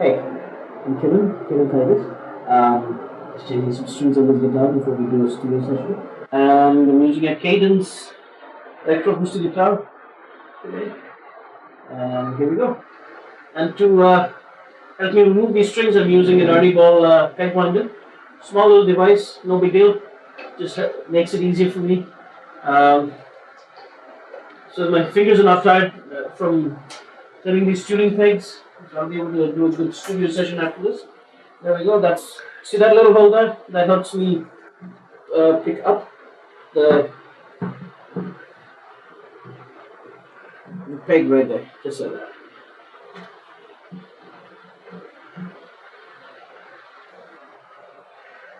Hey, I'm Kiren Titus. Just changing some strings on this guitar before we do a studio session. And I'm using a Kadence electroacoustic guitar today. And here we go. And to help me remove these strings, I'm using an Ernie ball peg winder. Small little device, no big deal. Just makes it easier for me. Um, so my fingers are not tired from turning these tuning pegs. So I'll be able to do a good studio session after this. There we go. See that little hole there? That helps me pick up the, the peg right there, just like that.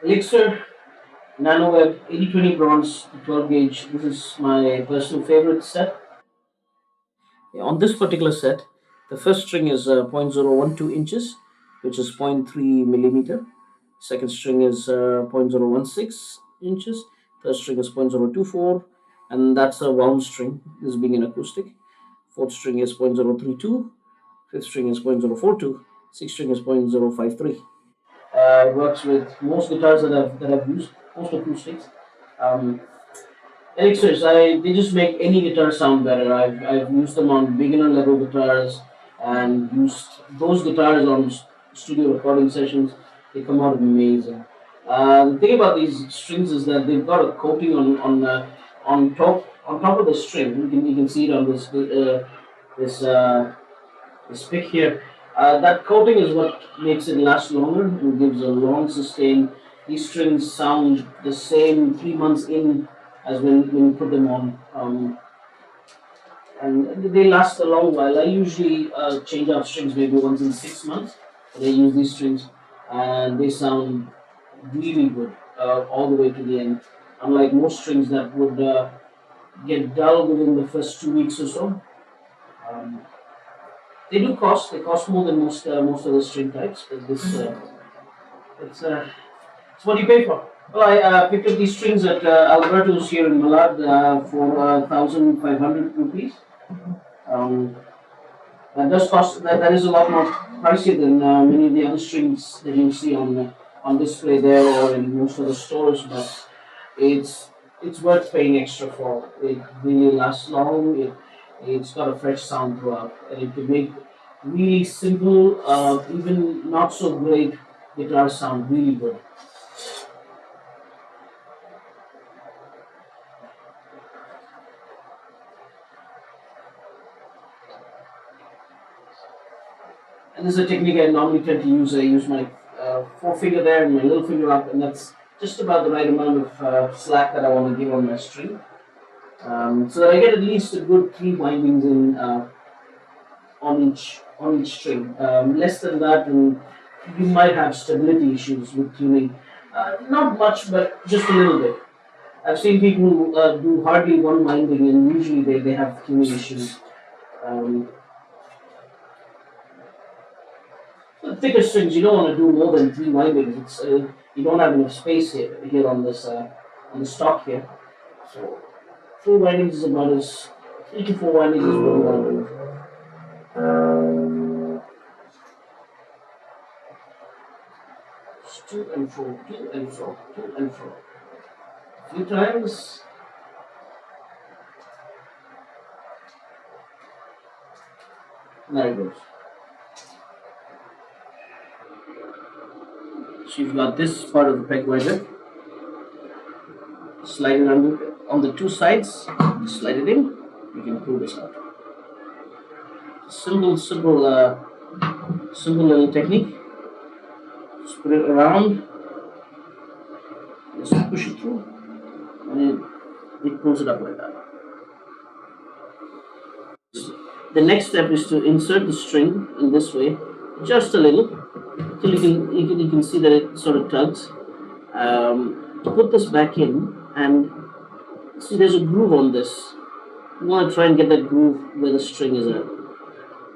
Elixier Nano Web 8020 bronze 12 gauge. This is my personal favorite set. On this particular set, the first string is 0.012 inches, which is 0.3 millimeter. Second string is 0.016 inches. Third string is 0.024, and that's a wound string, this being an acoustic. Fourth string is 0.032. Fifth string is 0.042. Sixth string is 0.053. It works with most guitars that I've used, most acoustics. Um, Elixirs, they just make any guitar sound better. I've used them on beginner level guitars and used those guitars on studio recording sessions. They come out amazing. The thing about these strings is that they've got a coating on top of the string. You can see it on this this pick here. That coating is what makes it last longer and gives a long sustain. These strings sound the same 3 months in as when you put them on. And they last a long while. I usually change out strings maybe once in 6 months. But I use these strings and they sound really good all the way to the end. Unlike most strings that would get dull within the first 2 weeks or so. Um, they do cost. They cost more than most of the string types, but this it's what you pay for. Well, I picked up these strings at Alberto's here in Malad for 1,500 rupees. Um, that is a lot more pricey than many of the other strings that you see on display there or in most of the stores, but it's it's worth paying extra for. It really lasts long. It's got a fresh sound throughout, and it can make really simple, even not so great guitars sound really good. And this is a technique I normally tend to use. I use my forefinger there and my little finger up, and that's just about the right amount of slack that I want to give on my string. So that I get at least a good 3 windings in on each string. Less than that, and you might have stability issues with tuning. Not much, but just a little bit. I've seen people do hardly one winding, and usually they have tuning issues. Um, The thicker strings, you don't want to do more than 3 windings. You don't have enough space here on this on the stock here. So 3 windings is about as 3 to 4 windings is what you want to do. Just to and fro, to and fro, to and fro. A few times. And there it goes. So you've got this part of the peg winder. Slide it on the two sides. Just slide it in. You can pull this out. Simple little technique. Just put it around. Just push it through, and it pulls it up like that. The next step is to insert the string in this way, just a little, till you can see that it sort of tugs. Put this back in, and see there's a groove on this. You want to try and get that groove where the string is at,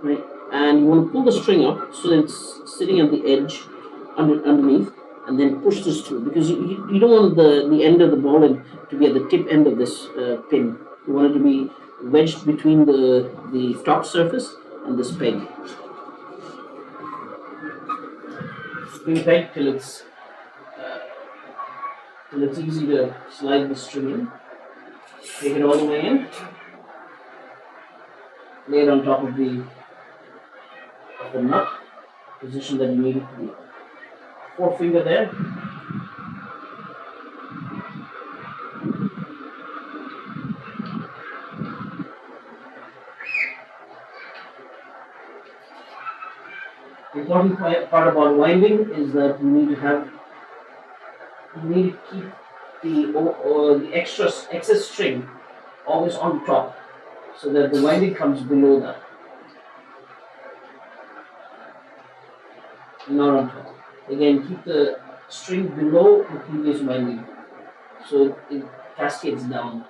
right? And you want to pull the string up so that it's sitting at the edge underneath, and then push this through, because you don't want the end of the ball end to be at the tip end of this pin. You want it to be wedged between the top surface and this peg. String tight till it's easy to slide the string in. Take it all the way in, lay it on top of the nut, position that you need it to be. Forefinger there. The important part about winding is that you need to keep the excess string always on top, so that the winding comes below that, not on top. Again, keep the string below the previous winding, so it cascades down.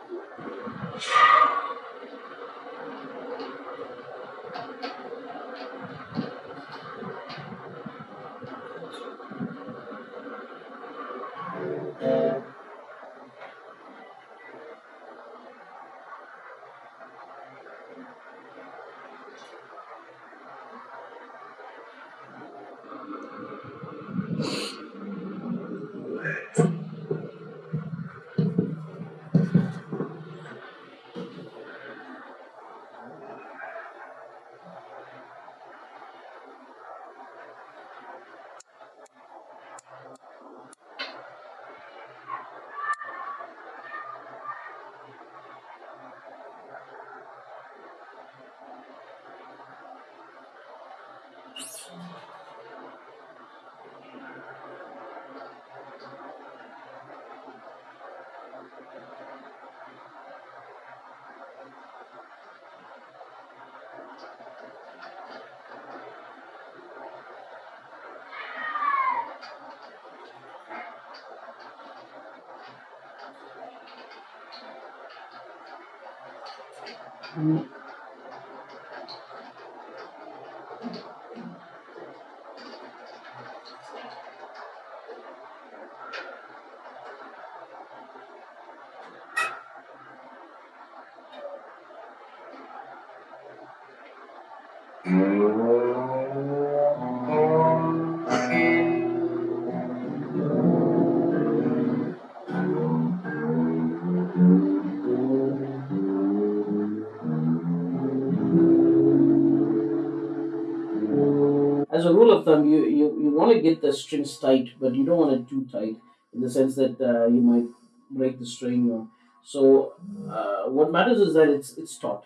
As a rule of thumb, you want to get the strings tight, but you don't want it too tight in the sense that you might break the string. What matters is that it's taut.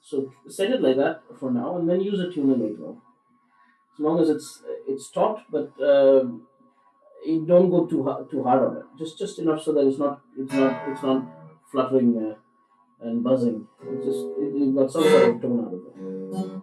So set it like that for now, and then use a tuner later on. As long as it's taut, but you don't go too hard on it. Just enough so that it's not fluttering and buzzing. You've got some sort of tone out of it.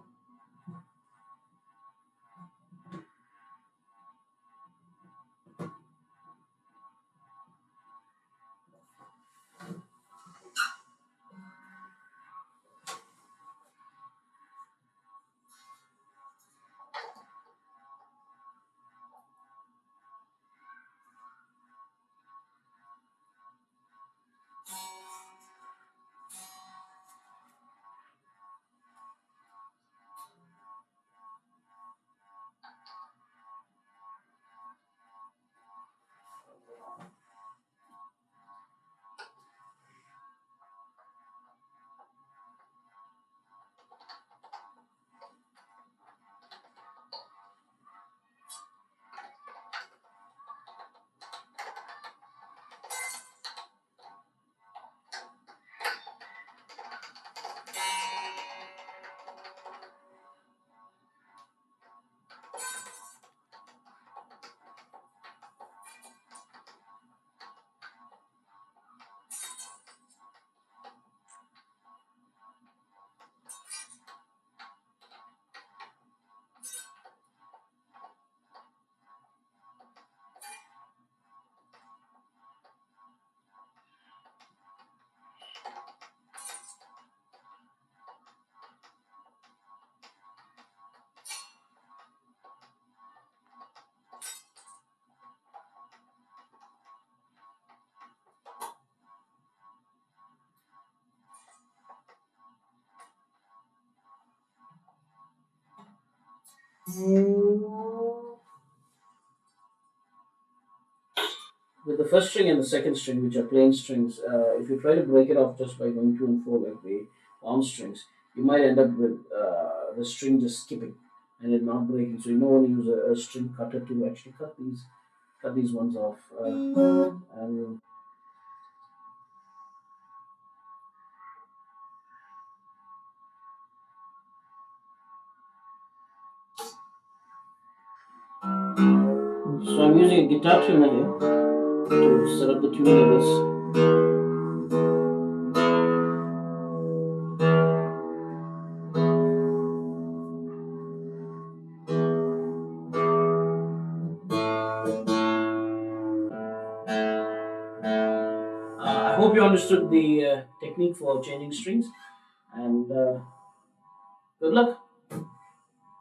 With the first string and the second string, which are plain strings, if you try to break it off just by going to and fro like the arm strings, you might end up with the string just skipping and it not breaking. So you know when you use a string cutter to actually cut these ones off. And so I'm using a guitar tuner here to set up the tuning of this. I hope you understood the technique for changing strings, and good luck.